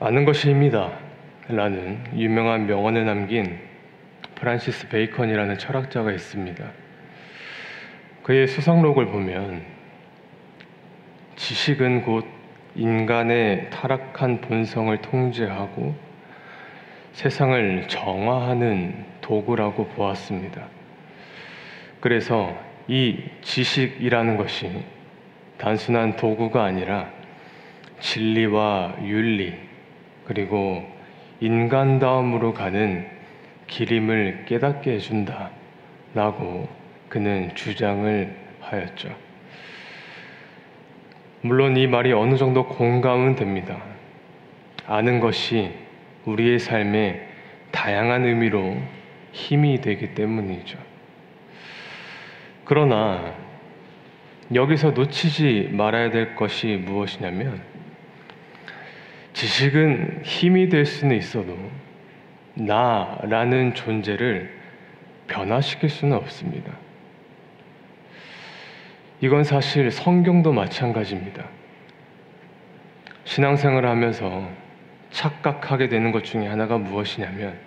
아는 것이 힘이다 라는 유명한 명언을 남긴 프란시스 베이컨이라는 철학자가 있습니다. 그의 수상록을 보면 지식은 곧 인간의 타락한 본성을 통제하고 세상을 정화하는 도구라고 보았습니다. 그래서 이 지식이라는 것이 단순한 도구가 아니라 진리와 윤리 그리고 인간다움으로 가는 길임을 깨닫게 해준다 라고 그는 주장을 하였죠. 물론 이 말이 어느 정도 공감은 됩니다. 아는 것이 우리의 삶에 다양한 의미로 힘이 되기 때문이죠. 그러나 여기서 놓치지 말아야 될 것이 무엇이냐면 지식은 힘이 될 수는 있어도 나라는 존재를 변화시킬 수는 없습니다. 이건 사실 성경도 마찬가지입니다. 신앙생활을 하면서 착각하게 되는 것 중에 하나가 무엇이냐면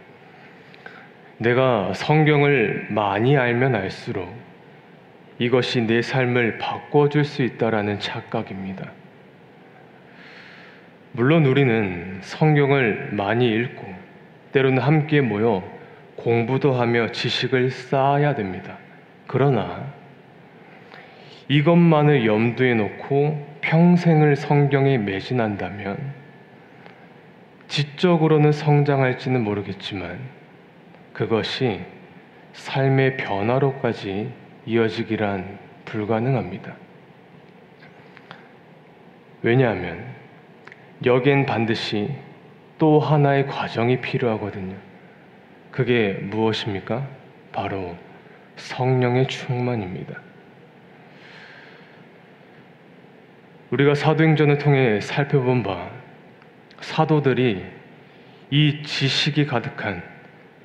내가 성경을 많이 알면 알수록 이것이 내 삶을 바꿔줄 수 있다라는 착각입니다. 물론 우리는 성경을 많이 읽고 때로는 함께 모여 공부도 하며 지식을 쌓아야 됩니다. 그러나 이것만을 염두에 놓고 평생을 성경에 매진한다면 지적으로는 성장할지는 모르겠지만 그것이 삶의 변화로까지 이어지기란 불가능합니다. 왜냐하면 여기엔 반드시 또 하나의 과정이 필요하거든요. 그게 무엇입니까? 바로 성령의 충만입니다. 우리가 사도행전을 통해 살펴본 바 사도들이 이 지식이 가득한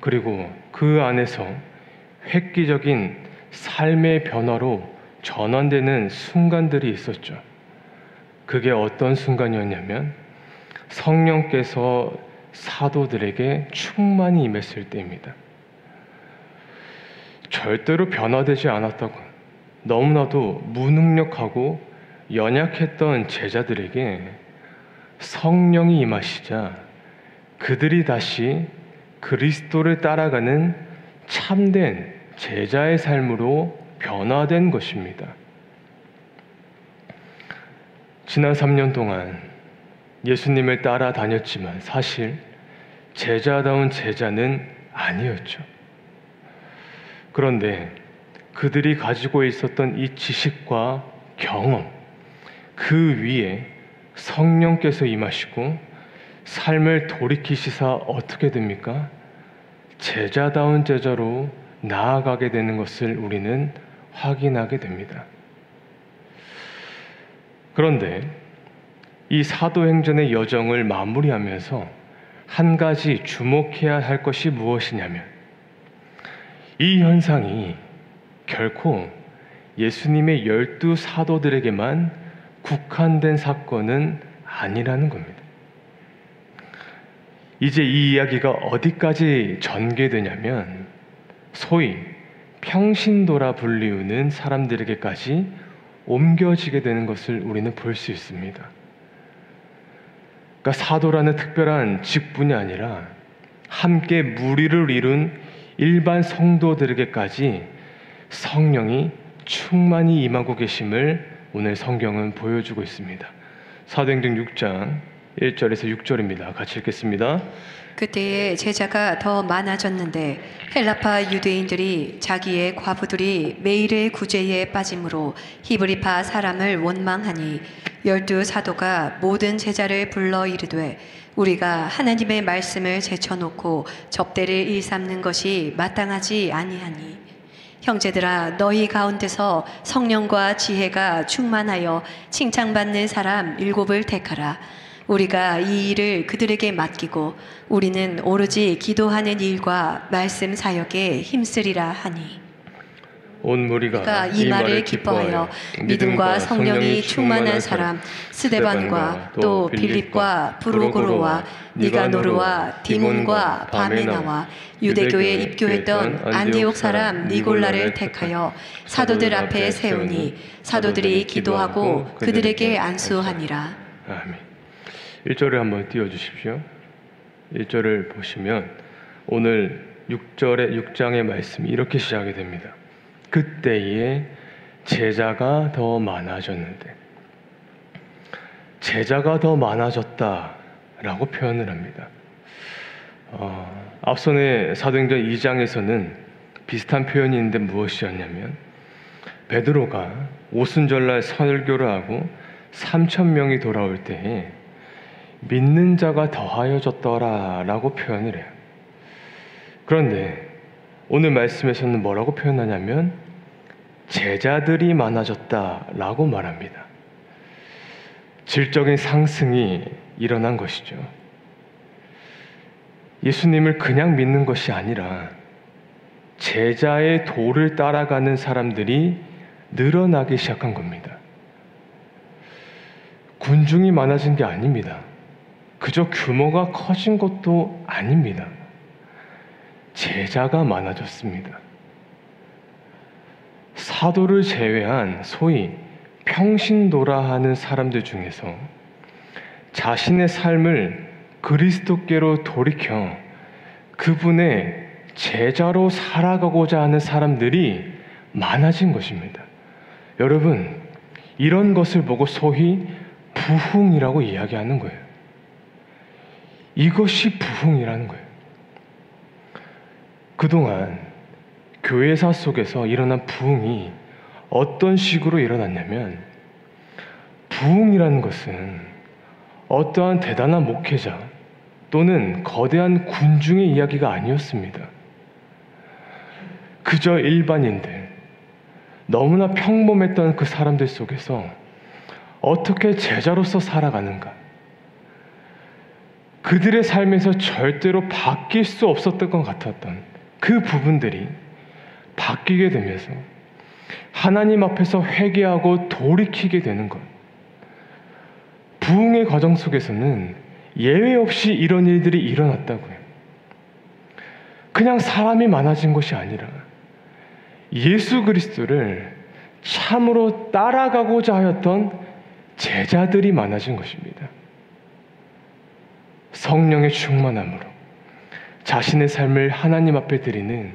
그리고 그 안에서 획기적인 삶의 변화로 전환되는 순간들이 있었죠. 그게 어떤 순간이었냐면 성령께서 사도들에게 충만히 임했을 때입니다. 절대로 변화되지 않았다고 너무나도 무능력하고 연약했던 제자들에게 성령이 임하시자 그들이 다시 그리스도를 따라가는 참된 제자의 삶으로 변화된 것입니다. 지난 3년 동안 예수님을 따라다녔지만 사실 제자다운 제자는 아니었죠. 그런데 그들이 가지고 있었던 이 지식과 경험, 그 위에 성령께서 임하시고 삶을 돌이키시사 어떻게 됩니까? 제자다운 제자로 나아가게 되는 것을 우리는 확인하게 됩니다. 그런데 이 사도행전의 여정을 마무리하면서 한 가지 주목해야 할 것이 무엇이냐면 이 현상이 결코 예수님의 12 사도들에게만 국한된 사건은 아니라는 겁니다. 이제 이 이야기가 어디까지 전개되냐면 소위 평신도라 불리우는 사람들에게까지 옮겨지게 되는 것을 우리는 볼 수 있습니다. 그러니까 사도라는 특별한 직분이 아니라 함께 무리를 이룬 일반 성도들에게까지 성령이 충만히 임하고 계심을 오늘 성경은 보여주고 있습니다. 사도행전 6장 1절에서 6절입니다. 같이 읽겠습니다. 그때에 제자가 더 많아졌는데 헬라파 유대인들이 자기의 과부들이 매일의 구제에 빠짐으로 히브리파 사람을 원망하니 12 사도가 모든 제자를 불러 이르되 우리가 하나님의 말씀을 제쳐놓고 접대를 일삼는 것이 마땅하지 아니하니 형제들아 너희 가운데서 성령과 지혜가 충만하여 칭찬받는 사람 7을 택하라. 우리가 이 일을 그들에게 맡기고 우리는 오로지 기도하는 일과 말씀 사역에 힘쓰리라 하니. 온 무리가 그가 이 말을 기뻐하여 믿음과 성령이 충만한 사람 스데반과 또 빌립과 브로고로와 니가노르와 디몬과 바메나와 유대교에 입교했던 안디옥 사람 니골라를 택하여 사도들 앞에 세우니 사도들이 기도하고 그들에게 안수하니라. 아멘. 1절을 한번 띄워주십시오. 1절을 보시면 오늘 6장의 말씀이 이렇게 시작이 됩니다. 그때에 제자가 더 많아졌는데, 제자가 더 많아졌다라고 표현을 합니다. 앞선의 사도행전 2장에서는 비슷한 표현이 있는데 무엇이었냐면, 베드로가 오순절날 설교를 하고 3,000명이 돌아올 때에 믿는 자가 더하여졌더라라고 표현을 해요. 그런데 오늘 말씀에서는 뭐라고 표현하냐면 제자들이 많아졌다라고 말합니다. 질적인 상승이 일어난 것이죠. 예수님을 그냥 믿는 것이 아니라 제자의 도를 따라가는 사람들이 늘어나기 시작한 겁니다. 군중이 많아진 게 아닙니다. 그저 규모가 커진 것도 아닙니다. 제자가 많아졌습니다. 사도를 제외한 소위 평신도라 하는 사람들 중에서 자신의 삶을 그리스도께로 돌이켜 그분의 제자로 살아가고자 하는 사람들이 많아진 것입니다. 여러분, 이런 것을 보고 소위 부흥이라고 이야기하는 거예요. 이것이 부흥이라는 거예요. 그동안 교회사 속에서 일어난 부흥이 어떤 식으로 일어났냐면, 부흥이라는 것은 어떠한 대단한 목회자 또는 거대한 군중의 이야기가 아니었습니다. 그저 일반인들, 너무나 평범했던 그 사람들 속에서 어떻게 제자로서 살아가는가, 그들의 삶에서 절대로 바뀔 수 없었던 것 같았던 그 부분들이 바뀌게 되면서 하나님 앞에서 회개하고 돌이키게 되는 것. 부흥의 과정 속에서는 예외 없이 이런 일들이 일어났다고요. 그냥 사람이 많아진 것이 아니라 예수 그리스도를 참으로 따라가고자 하였던 제자들이 많아진 것입니다. 성령의 충만함으로 자신의 삶을 하나님 앞에 드리는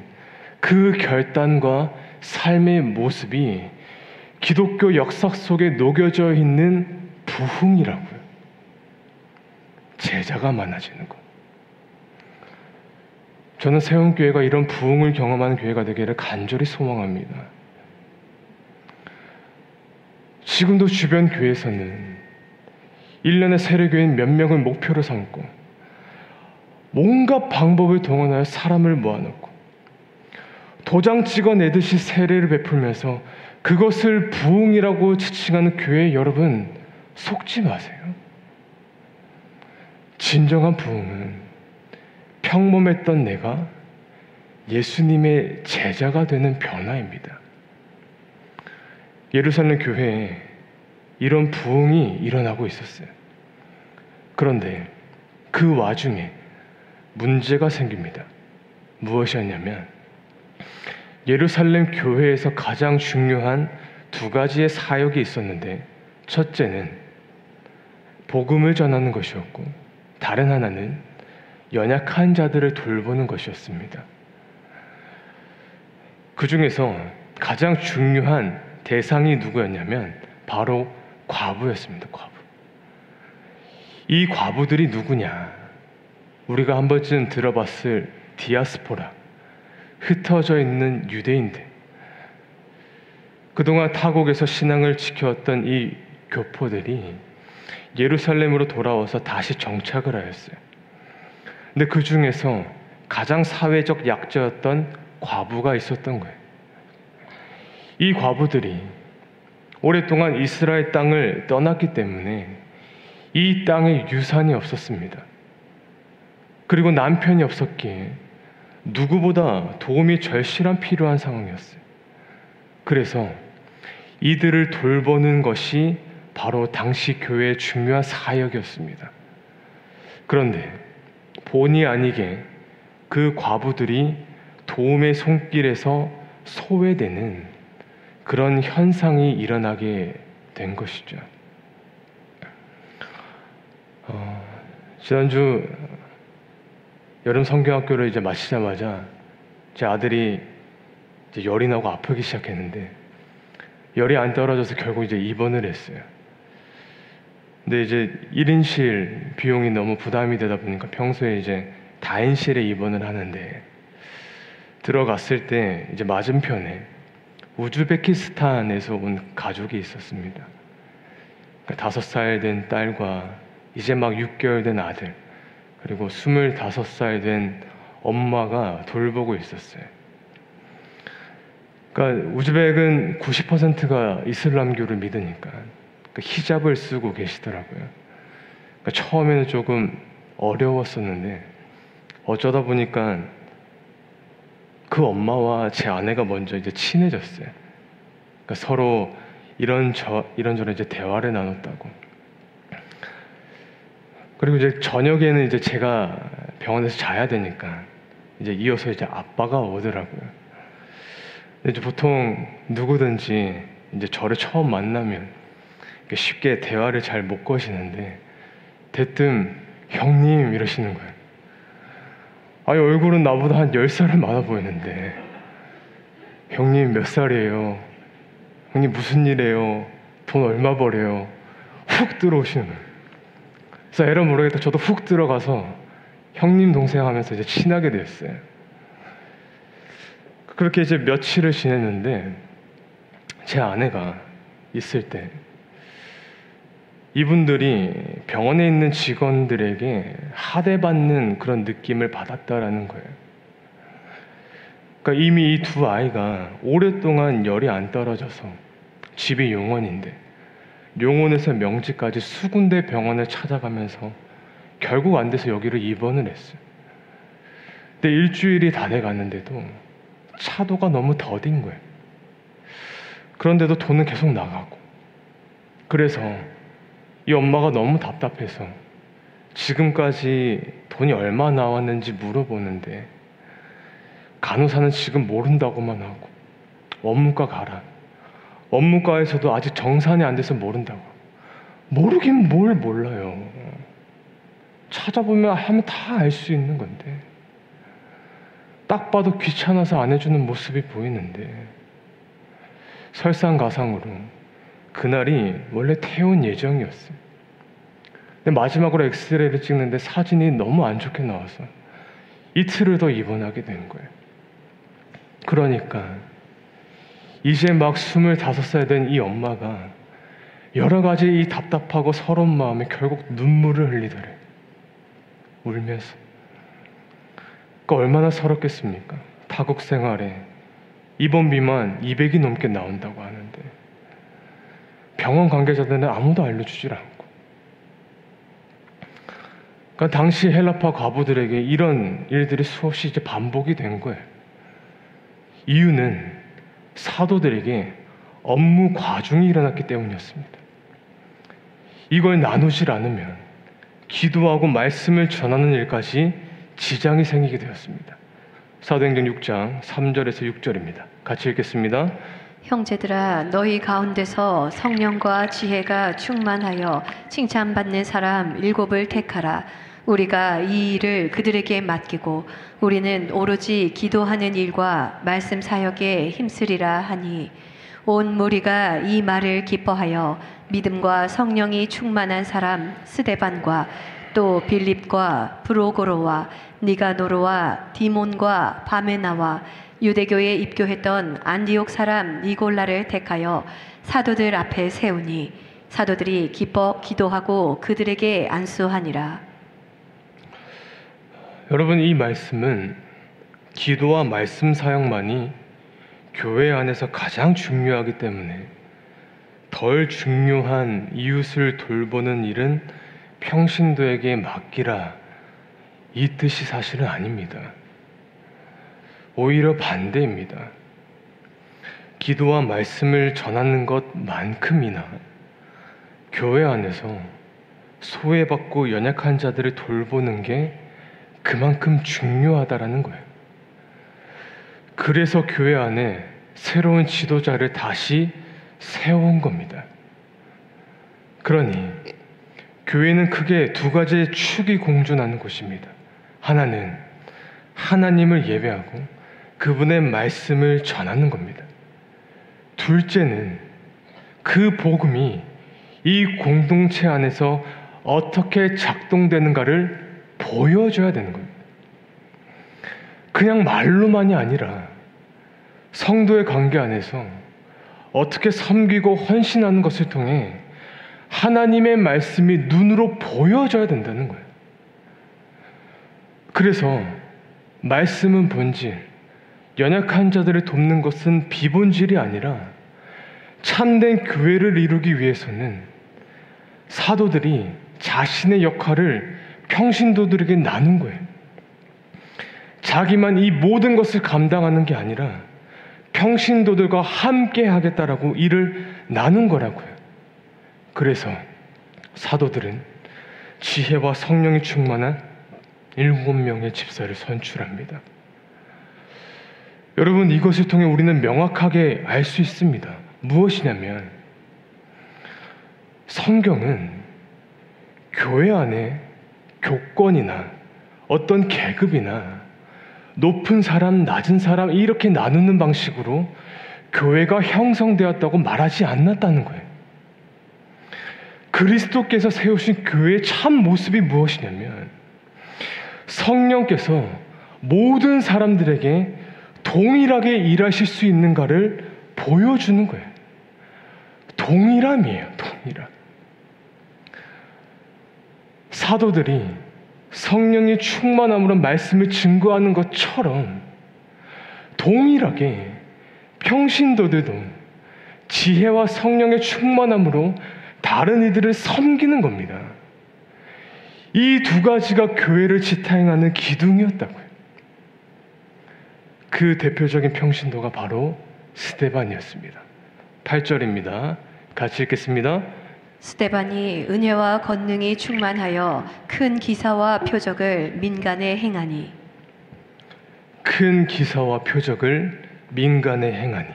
그 결단과 삶의 모습이 기독교 역사 속에 녹여져 있는 부흥이라고요. 제자가 많아지는 것. 저는 세운교회가 이런 부흥을 경험하는 교회가 되기를 간절히 소망합니다. 지금도 주변 교회에서는 1년의 세례교인 몇 명을 목표로 삼고 온갖 방법을 동원하여 사람을 모아놓고 도장 찍어내듯이 세례를 베풀면서 그것을 부흥이라고 지칭하는 교회 여러분, 속지 마세요. 진정한 부흥은 평범했던 내가 예수님의 제자가 되는 변화입니다. 예루살렘 교회에 이런 부흥이 일어나고 있었어요. 그런데 그 와중에 문제가 생깁니다. 무엇이었냐면, 예루살렘 교회에서 가장 중요한 두 가지의 사역이 있었는데, 첫째는 복음을 전하는 것이었고, 다른 하나는 연약한 자들을 돌보는 것이었습니다. 그 중에서 가장 중요한 대상이 누구였냐면 바로 과부였습니다. 과부. 이 과부들이 누구냐? 우리가 한 번쯤 들어봤을 디아스포라, 흩어져 있는 유대인들. 그동안 타국에서 신앙을 지켜왔던 이 교포들이 예루살렘으로 돌아와서 다시 정착을 하였어요. 근데 그 중에서 가장 사회적 약자였던 과부가 있었던 거예요. 이 과부들이 오랫동안 이스라엘 땅을 떠났기 때문에 이 땅에 유산이 없었습니다. 그리고 남편이 없었기에 누구보다 도움이 절실한 필요한 상황이었어요. 그래서 이들을 돌보는 것이 바로 당시 교회의 중요한 사역이었습니다. 그런데 본의 아니게 그 과부들이 도움의 손길에서 소외되는 그런 현상이 일어나게 된 것이죠. 지난주 여름 성경학교를 이제 마치자마자 제 아들이 이제 열이 나고 아프기 시작했는데 열이 안 떨어져서 결국 이제 입원을 했어요. 근데 이제 1인실 비용이 너무 부담이 되다 보니까 평소에 이제 다인실에 입원을 하는데 들어갔을 때 이제 맞은편에 우즈베키스탄에서 온 가족이 있었습니다. 그러니까 5살 된 딸과 이제 막 6개월 된 아들, 그리고 25살 된 엄마가 돌보고 있었어요. 그러니까 우즈벡은 90%가 이슬람교를 믿으니까 그 히잡을 쓰고 계시더라고요. 그러니까 처음에는 조금 어려웠었는데 어쩌다 보니까 그 엄마와 제 아내가 먼저 이제 친해졌어요. 그러니까 서로 이런저런 이제 대화를 나눴다고. 그리고 이제 저녁에는 이제 제가 병원에서 자야 되니까 이제 이어서 이제 아빠가 오더라고요. 근데 이제 보통 누구든지 이제 저를 처음 만나면 쉽게 대화를 잘 못 거시는데 대뜸 형님 이러시는 거예요. 아니 얼굴은 나보다 한 10살은 많아 보이는데 형님 몇 살이에요? 형님 무슨 일해요? 돈 얼마 벌어요? 훅 들어오시는 거예요. 그래서 에러 모르겠다 저도 훅 들어가서 형님 동생 하면서 이제 친하게 됐어요. 그렇게 이제 며칠을 지냈는데 제 아내가 있을 때 이분들이 병원에 있는 직원들에게 하대받는 그런 느낌을 받았다라는 거예요. 그러니까 이미 이 두 아이가 오랫동안 열이 안 떨어져서 집이 용원인데 용원에서 명지까지 수군데 병원을 찾아가면서 결국 안 돼서 여기를 입원을 했어요. 근데 일주일이 다 돼갔는데도 차도가 너무 더딘 거예요. 그런데도 돈은 계속 나가고. 그래서 이 엄마가 너무 답답해서 지금까지 돈이 얼마 나왔는지 물어보는데 간호사는 지금 모른다고만 하고 원무과 가라. 원무과에서도 아직 정산이 안 돼서 모른다고. 모르긴 뭘 몰라요. 찾아보면 하면 다 알 수 있는 건데 딱 봐도 귀찮아서 안 해주는 모습이 보이는데 설상가상으로 그날이 원래 퇴원 예정이었어요. 근데 마지막으로 엑스레이를 찍는데 사진이 너무 안 좋게 나와서 이틀을 더 입원하게 된 거예요. 그러니까 이제 막 25살 된 이 엄마가 여러 가지 이 답답하고 서러운 마음에 결국 눈물을 흘리더래. 울면서. 그러니까 얼마나 서럽겠습니까? 타국 생활에 입원비만 200이 넘게 나온다고 하는데 병원 관계자들은 아무도 알려주질 않고. 그러니까 당시 헬라파 과부들에게 이런 일들이 수없이 이제 반복이 된 거예요. 이유는 사도들에게 업무 과중이 일어났기 때문이었습니다. 이걸 나누질 않으면 기도하고 말씀을 전하는 일까지 지장이 생기게 되었습니다. 사도행전 6장 3절에서 6절입니다. 같이 읽겠습니다. 형제들아 너희 가운데서 성령과 지혜가 충만하여 칭찬받는 사람 7을 택하라. 우리가 이 일을 그들에게 맡기고 우리는 오로지 기도하는 일과 말씀 사역에 힘쓰리라 하니 온 무리가 이 말을 기뻐하여 믿음과 성령이 충만한 사람 스데반과 또 빌립과 브로고로와 니가노르와 디몬과 바메나와 유대교에 입교했던 안디옥 사람 니골라를 택하여 사도들 앞에 세우니 사도들이 기뻐 기도하고 그들에게 안수하니라. 여러분, 이 말씀은 기도와 말씀 사역만이 교회 안에서 가장 중요하기 때문에 덜 중요한 이웃을 돌보는 일은 평신도에게 맡기라, 이 뜻이 사실은 아닙니다. 오히려 반대입니다. 기도와 말씀을 전하는 것만큼이나 교회 안에서 소외받고 연약한 자들을 돌보는 게 그만큼 중요하다라는 거예요. 그래서 교회 안에 새로운 지도자를 다시 세운 겁니다. 그러니 교회는 크게 두 가지의 축이 공존하는 곳입니다. 하나는 하나님을 예배하고 그분의 말씀을 전하는 겁니다. 둘째는 그 복음이 이 공동체 안에서 어떻게 작동되는가를 보여줘야 되는 겁니다. 그냥 말로만이 아니라 성도의 관계 안에서 어떻게 섬기고 헌신하는 것을 통해 하나님의 말씀이 눈으로 보여져야 된다는 거예요. 그래서 말씀은 본질, 연약한 자들을 돕는 것은 비본질이 아니라 참된 교회를 이루기 위해서는 사도들이 자신의 역할을 평신도들에게 나눈 거예요. 자기만 이 모든 것을 감당하는 게 아니라 평신도들과 함께 하겠다라고 일을 나눈 거라고요. 그래서 사도들은 지혜와 성령이 충만한 7명의 집사를 선출합니다. 여러분, 이것을 통해 우리는 명확하게 알 수 있습니다. 무엇이냐면 성경은 교회 안에 교권이나 어떤 계급이나 높은 사람, 낮은 사람 이렇게 나누는 방식으로 교회가 형성되었다고 말하지 않았다는 거예요. 그리스도께서 세우신 교회의 참 모습이 무엇이냐면 성령께서 모든 사람들에게 동일하게 일하실 수 있는가를 보여주는 거예요. 동일함이에요. 동일함. 사도들이 성령이 충만함으로 말씀을 증거하는 것처럼 동일하게 평신도들도 지혜와 성령의 충만함으로 다른 이들을 섬기는 겁니다. 이 두 가지가 교회를 지탱하는 기둥이었다고요. 그 대표적인 평신도가 바로 스데반이었습니다. 8절입니다. 같이 읽겠습니다. 스데반이 은혜와 권능이 충만하여 큰 기사와 표적을 민간에 행하니. 큰 기사와 표적을 민간에 행하니.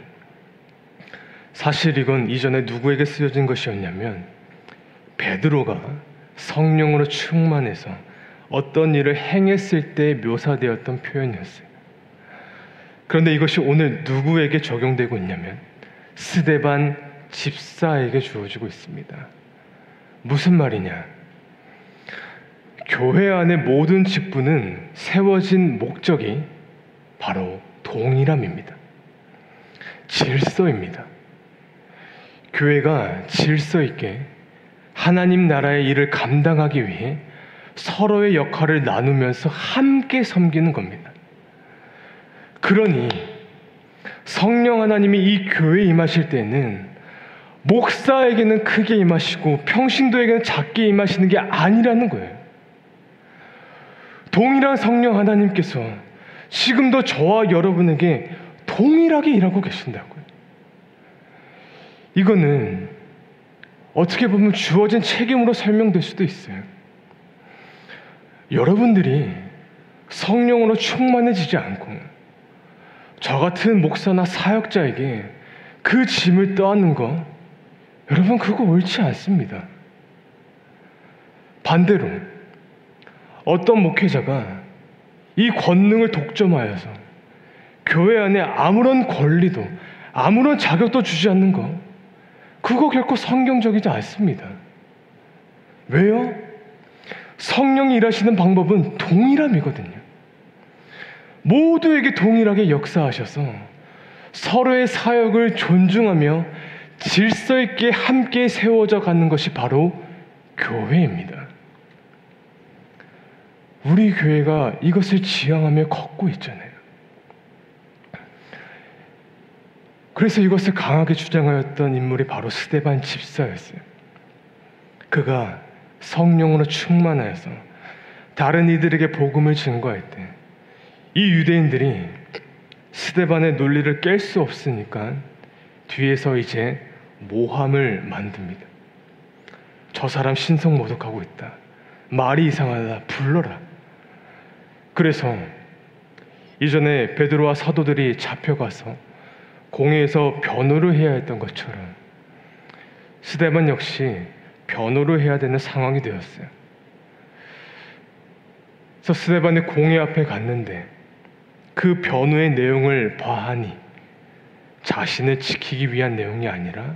사실 이건 이전에 누구에게 쓰여진 것이었냐면 베드로가 성령으로 충만해서 어떤 일을 행했을 때 묘사되었던 표현이었어요. 그런데 이것이 오늘 누구에게 적용되고 있냐면 스데반 집사에게 주어지고 있습니다. 무슨 말이냐? 교회 안의 모든 직분은 세워진 목적이 바로 동일함입니다. 질서입니다. 교회가 질서 있게 하나님 나라의 일을 감당하기 위해 서로의 역할을 나누면서 함께 섬기는 겁니다. 그러니 성령 하나님이 이 교회에 임하실 때는 목사에게는 크게 임하시고 평신도에게는 작게 임하시는 게 아니라는 거예요. 동일한 성령 하나님께서 지금도 저와 여러분에게 동일하게 일하고 계신다고요. 이거는 어떻게 보면 주어진 책임으로 설명될 수도 있어요. 여러분들이 성령으로 충만해지지 않고 저 같은 목사나 사역자에게 그 짐을 떠안는 거, 여러분 그거 옳지 않습니다. 반대로 어떤 목회자가 이 권능을 독점하여서 교회 안에 아무런 권리도 아무런 자격도 주지 않는 거, 그거 결코 성경적이지 않습니다. 왜요? 성령이 일하시는 방법은 동일함이거든요. 모두에게 동일하게 역사하셔서 서로의 사역을 존중하며 질서 있게 함께 세워져 가는 것이 바로 교회입니다. 우리 교회가 이것을 지향하며 걷고 있잖아요. 그래서 이것을 강하게 주장하였던 인물이 바로 스데반 집사였어요. 그가 성령으로 충만하여서 다른 이들에게 복음을 증거할 때 이 유대인들이 스데반의 논리를 깰 수 없으니까 뒤에서 이제 모함을 만듭니다. 저 사람 신성 모독하고 있다. 말이 이상하다. 불러라. 그래서 이전에 베드로와 사도들이 잡혀가서 공회에서 변호를 해야 했던 것처럼 스데반 역시 변호를 해야 되는 상황이 되었어요. 그래서 스데반이 공회 앞에 갔는데 그 변호의 내용을 봐하니 자신을 지키기 위한 내용이 아니라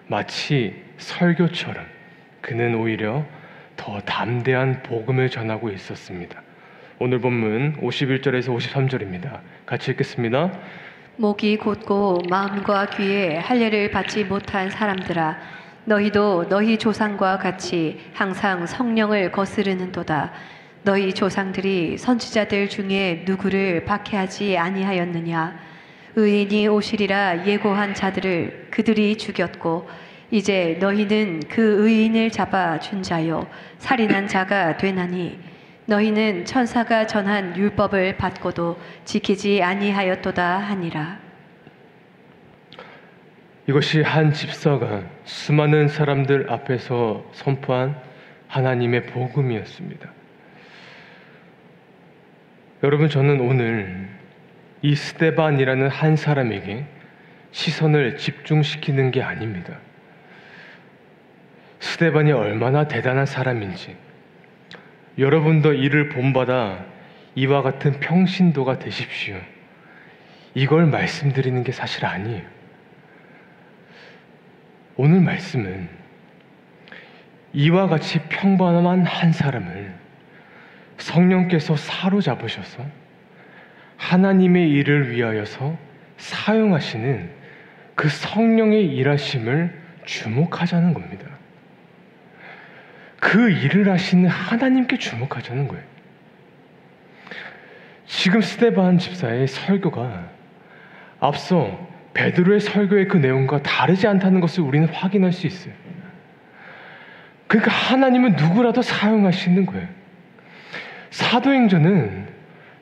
마치 설교처럼 그는 오히려 더 담대한 복음을 전하고 있었습니다. 오늘 본문 51절에서 53절입니다. 같이 읽겠습니다. 목이 곧고 마음과 귀에 할례를 받지 못한 사람들아, 너희도 너희 조상과 같이 항상 성령을 거스르는도다. 너희 조상들이 선지자들 중에 누구를 박해하지 아니하였느냐? 의인이 오시리라 예고한 자들을 그들이 죽였고 이제 너희는 그 의인을 잡아 준 자요 살인한 자가 되나니 너희는 천사가 전한 율법을 받고도 지키지 아니하였도다 하니라. 이것이 한 집사가 수많은 사람들 앞에서 선포한 하나님의 복음이었습니다. 여러분, 저는 오늘 이 스데반이라는 한 사람에게 시선을 집중시키는 게 아닙니다. 스데반이 얼마나 대단한 사람인지, 여러분도 이를 본받아 이와 같은 평신도가 되십시오. 이걸 말씀드리는 게 사실 아니에요. 오늘 말씀은 이와 같이 평범한 한 사람을 성령께서 사로잡으셔서 하나님의 일을 위하여서 사용하시는 그 성령의 일하심을 주목하자는 겁니다. 그 일을 하시는 하나님께 주목하자는 거예요. 지금 스데반 집사의 설교가 앞서 베드로의 설교의 그 내용과 다르지 않다는 것을 우리는 확인할 수 있어요. 그러니까 하나님은 누구라도 사용하시는 거예요. 사도행전은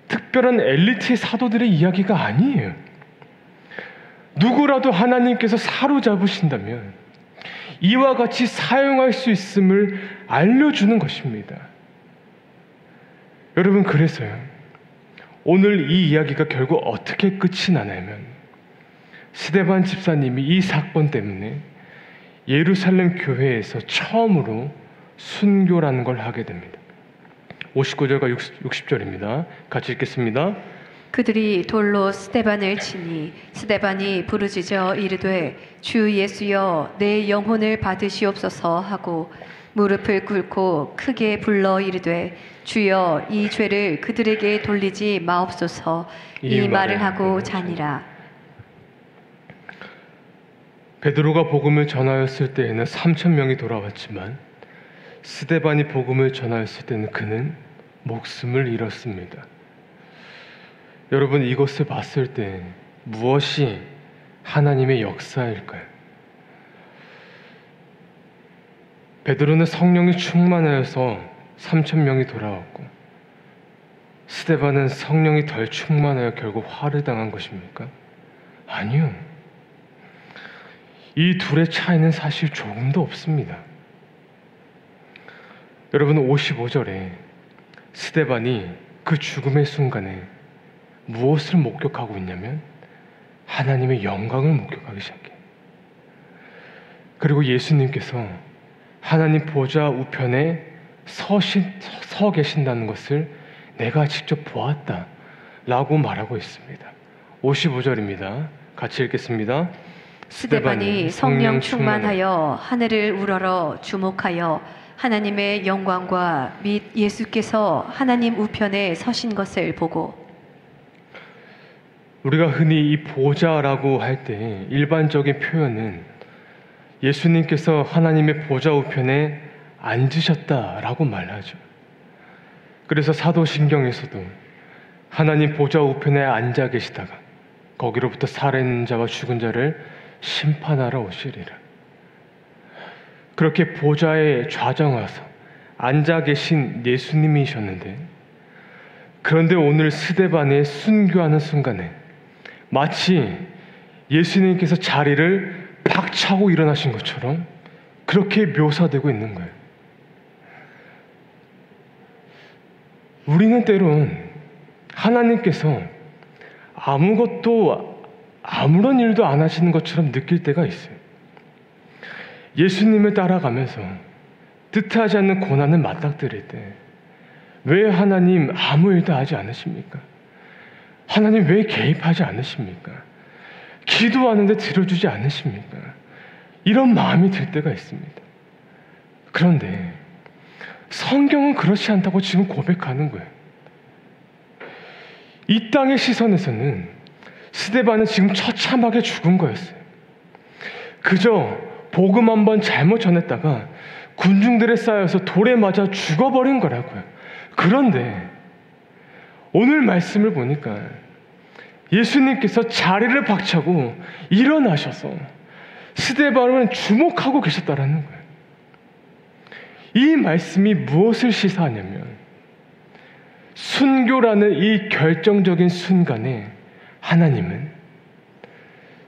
특별한 엘리트의 사도들의 이야기가 아니에요. 누구라도 하나님께서 사로잡으신다면 이와 같이 사용할 수 있음을 알려주는 것입니다. 여러분, 그래서요, 오늘 이 이야기가 결국 어떻게 끝이 나냐면 스데반 집사님이 이 사건 때문에 예루살렘 교회에서 처음으로 순교라는 걸 하게 됩니다. 59절과 60절입니다. 같이 읽겠습니다. 그들이 돌로 스데반을 치니 스데반이 부르짖어 이르되 주 예수여 내 영혼을 받으시옵소서 하고 무릎을 꿇고 크게 불러 이르되 주여 이 죄를 그들에게 돌리지 마옵소서. 이 말을 하고 자니라. 베드로가 복음을 전하였을 때에는 3,000명이 돌아왔지만 스데반이 복음을 전하였을 때는 그는 목숨을 잃었습니다. 여러분, 이것을 봤을 때 무엇이 하나님의 역사일까요? 베드로는 성령이 충만하여서 3,000명이 돌아왔고 스데반은 성령이 덜 충만하여 결국 화를 당한 것입니까? 아니요. 이 둘의 차이는 사실 조금도 없습니다. 여러분, 55절에 스데반이 그 죽음의 순간에 무엇을 목격하고 있냐면 하나님의 영광을 목격하기 시작해요. 그리고 예수님께서 하나님 보좌 우편에 서 계신다는 것을 내가 직접 보았다 라고 말하고 있습니다. 55절입니다. 같이 읽겠습니다. 스데반이 성령 충만하여 하늘을 우러러 주목하여 하나님의 영광과 및 예수께서 하나님 우편에 서신 것을 보고. 우리가 흔히 이 보좌라고 할 때 일반적인 표현은 예수님께서 하나님의 보좌 우편에 앉으셨다라고 말하죠. 그래서 사도신경에서도 하나님 보좌 우편에 앉아 계시다가 거기로부터 살아있는 자와 죽은 자를 심판하러 오시리라. 그렇게 보좌에 좌정하서 앉아 계신 예수님이셨는데, 그런데 오늘 스데반의 순교하는 순간에 마치 예수님께서 자리를 박차고 일어나신 것처럼 그렇게 묘사되고 있는 거예요. 우리는 때론 하나님께서 아무런 일도 안 하시는 것처럼 느낄 때가 있어요. 예수님을 따라가면서 뜻하지 않는 고난을 맞닥뜨릴 때 왜 하나님 아무 일도 하지 않으십니까? 하나님 왜 개입하지 않으십니까? 기도하는데 들어주지 않으십니까? 이런 마음이 들 때가 있습니다. 그런데 성경은 그렇지 않다고 지금 고백하는 거예요. 이 땅의 시선에서는 스데반은 지금 처참하게 죽은 거였어요. 그저 복음 한번 잘못 전했다가 군중들에 쌓여서 돌에 맞아 죽어버린 거라고요. 그런데 오늘 말씀을 보니까 예수님께서 자리를 박차고 일어나셔서 스데반을 주목하고 계셨다라는 거예요. 이 말씀이 무엇을 시사하냐면 순교라는 이 결정적인 순간에 하나님은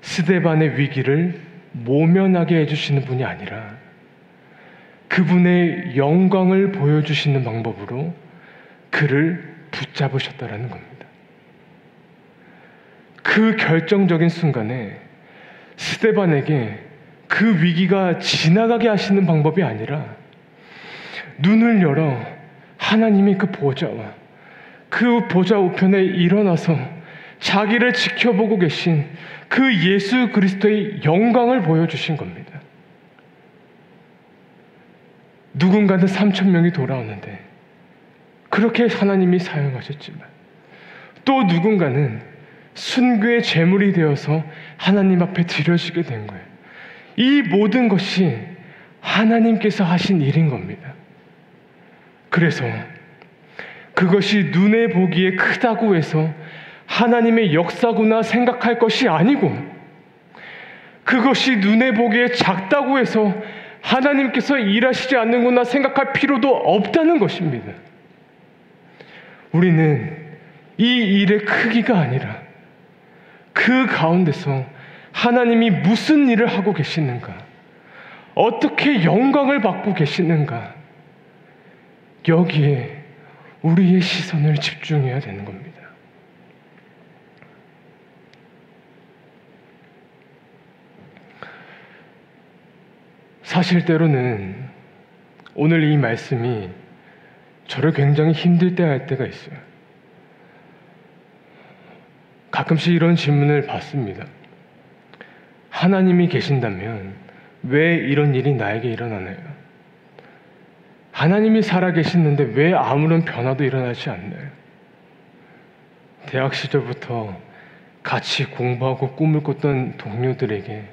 스데반의 위기를 모면하게 해주시는 분이 아니라 그분의 영광을 보여주시는 방법으로 그를 붙잡으셨다라는 겁니다. 그 결정적인 순간에 스데반에게 그 위기가 지나가게 하시는 방법이 아니라 눈을 열어 하나님이 그 보좌와 그 보좌 우편에 일어나서 자기를 지켜보고 계신 그 예수 그리스도의 영광을 보여주신 겁니다. 누군가는 3,000명이 돌아오는데 그렇게 하나님이 사용하셨지만 또 누군가는 순교의 제물이 되어서 하나님 앞에 드려지게 된 거예요. 이 모든 것이 하나님께서 하신 일인 겁니다. 그래서 그것이 눈에 보기에 크다고 해서 하나님의 역사구나 생각할 것이 아니고 그것이 눈에 보기에 작다고 해서 하나님께서 일하시지 않는구나 생각할 필요도 없다는 것입니다. 우리는 이 일의 크기가 아니라 그 가운데서 하나님이 무슨 일을 하고 계시는가, 어떻게 영광을 받고 계시는가, 여기에 우리의 시선을 집중해야 되는 겁니다. 사실 때로는 오늘 이 말씀이 저를 굉장히 힘들 때 할 때가 있어요. 가끔씩 이런 질문을 받습니다. 하나님이 계신다면 왜 이런 일이 나에게 일어나나요? 하나님이 살아계시는데 왜 아무런 변화도 일어나지 않나요? 대학 시절부터 같이 공부하고 꿈을 꿨던 동료들에게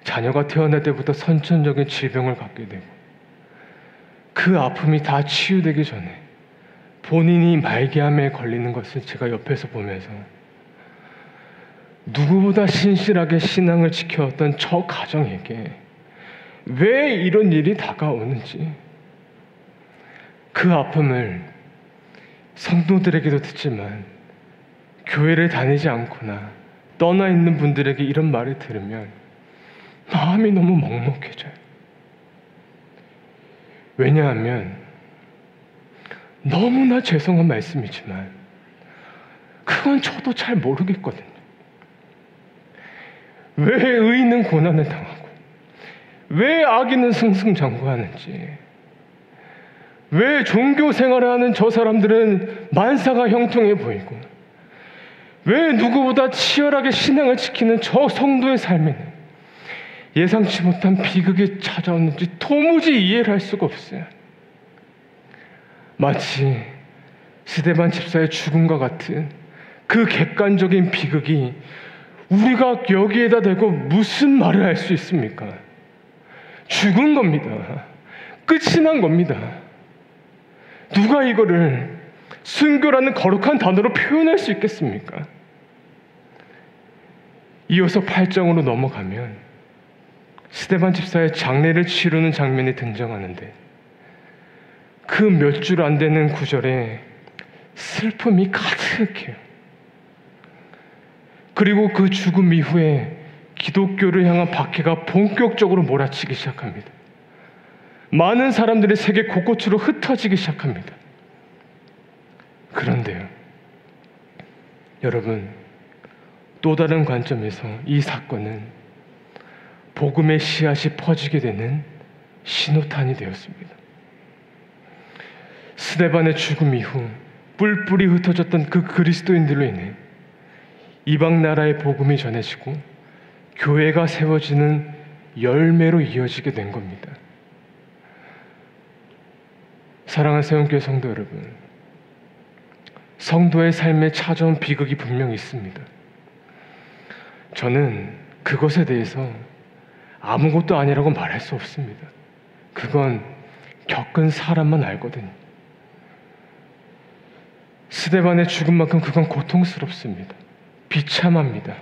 자녀가 태어날 때부터 선천적인 질병을 갖게 되고 그 아픔이 다 치유되기 전에 본인이 말기암에 걸리는 것을 제가 옆에서 보면서 누구보다 신실하게 신앙을 지켜왔던 저 가정에게 왜 이런 일이 다가오는지 그 아픔을 성도들에게도 듣지만 교회를 다니지 않거나 떠나 있는 분들에게 이런 말을 들으면 마음이 너무 먹먹해져요. 왜냐하면 너무나 죄송한 말씀이지만 그건 저도 잘 모르겠거든요. 왜 의인은 고난을 당하고 왜 악인은 승승장구하는지, 왜 종교 생활을 하는 저 사람들은 만사가 형통해 보이고 왜 누구보다 치열하게 신앙을 지키는 저 성도의 삶에는 예상치 못한 비극이 찾아오는지 도무지 이해를 할 수가 없어요. 마치 스데반 집사의 죽음과 같은 그 객관적인 비극이 우리가 여기에다 대고 무슨 말을 할 수 있습니까? 죽은 겁니다. 끝이 난 겁니다. 누가 이거를 순교라는 거룩한 단어로 표현할 수 있겠습니까? 이어서 8장으로 넘어가면 스데반 집사의 장례를 치르는 장면이 등장하는데 그 몇 줄 안 되는 구절에 슬픔이 가득해요. 그리고 그 죽음 이후에 기독교를 향한 박해가 본격적으로 몰아치기 시작합니다. 많은 사람들이 세계 곳곳으로 흩어지기 시작합니다. 그런데요, 여러분, 또 다른 관점에서 이 사건은 복음의 씨앗이 퍼지게 되는 신호탄이 되었습니다. 스데반의 죽음 이후 뿔뿔이 흩어졌던 그 그리스도인들로 인해 이방 나라의 복음이 전해지고 교회가 세워지는 열매로 이어지게 된 겁니다. 사랑하는 세운교회 성도 여러분, 성도의 삶에 찾아온 비극이 분명히 있습니다. 저는 그것에 대해서 아무것도 아니라고 말할 수 없습니다. 그건 겪은 사람만 알거든요. 스데반의 죽음만큼 그건 고통스럽습니다. 비참합니다.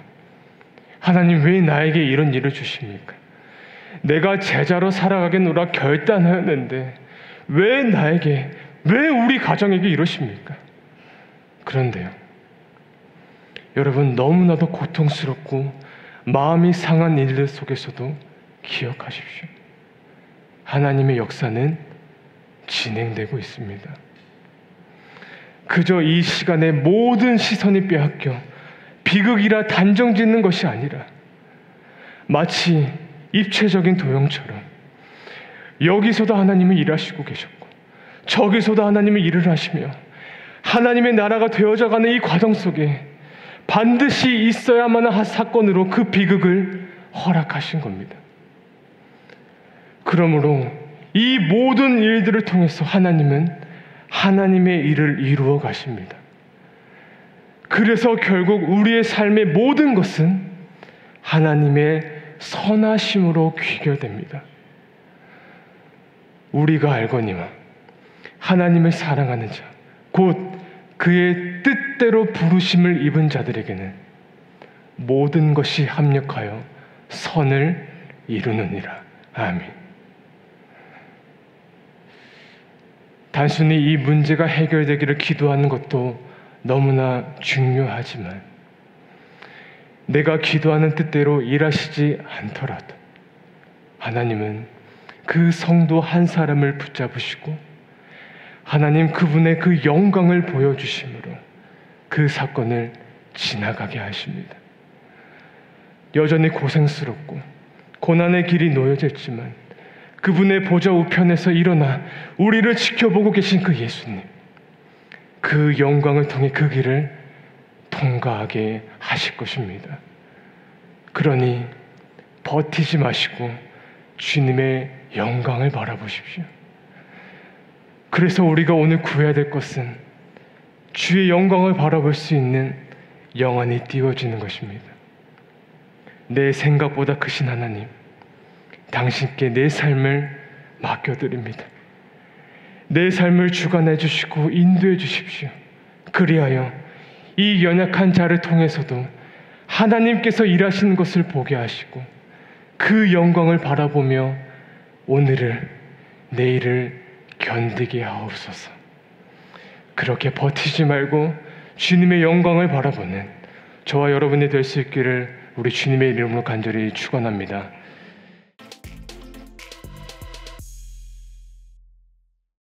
하나님, 왜 나에게 이런 일을 주십니까? 내가 제자로 살아가겠노라 결단하였는데 왜 나에게, 왜 우리 가정에게 이러십니까? 그런데요, 여러분, 너무나도 고통스럽고 마음이 상한 일들 속에서도 기억하십시오. 하나님의 역사는 진행되고 있습니다. 그저 이 시간에 모든 시선이 빼앗겨 비극이라 단정짓는 것이 아니라 마치 입체적인 도형처럼 여기서도 하나님이 일하시고 계셨고 저기서도 하나님이 일을 하시며 하나님의 나라가 되어져가는 이 과정 속에 반드시 있어야만 할 사건으로 그 비극을 허락하신 겁니다. 그러므로 이 모든 일들을 통해서 하나님은 하나님의 일을 이루어 가십니다. 그래서 결국 우리의 삶의 모든 것은 하나님의 선하심으로 귀결됩니다. 우리가 알거니와 하나님을 사랑하는 자, 곧 그의 뜻대로 부르심을 입은 자들에게는 모든 것이 합력하여 선을 이루느니라. 아멘. 단순히 이 문제가 해결되기를 기도하는 것도 너무나 중요하지만 내가 기도하는 뜻대로 일하시지 않더라도 하나님은 그 성도 한 사람을 붙잡으시고 하나님 그분의 그 영광을 보여주심으로 그 사건을 지나가게 하십니다. 여전히 고생스럽고 고난의 길이 놓여져 있지만 그분의 보좌 우편에서 일어나 우리를 지켜보고 계신 그 예수님, 그 영광을 통해 그 길을 통과하게 하실 것입니다. 그러니 버티지 마시고 주님의 영광을 바라보십시오. 그래서 우리가 오늘 구해야 될 것은 주의 영광을 바라볼 수 있는 영안이 띄워지는 것입니다. 내 생각보다 크신 하나님, 당신께 내 삶을 맡겨드립니다. 내 삶을 주관해 주시고 인도해 주십시오. 그리하여 이 연약한 자를 통해서도 하나님께서 일하시는 것을 보게 하시고 그 영광을 바라보며 오늘을, 내일을 견디게 하옵소서. 그렇게 버티지 말고 주님의 영광을 바라보는 저와 여러분이 될 수 있기를 우리 주님의 이름으로 간절히 축원합니다.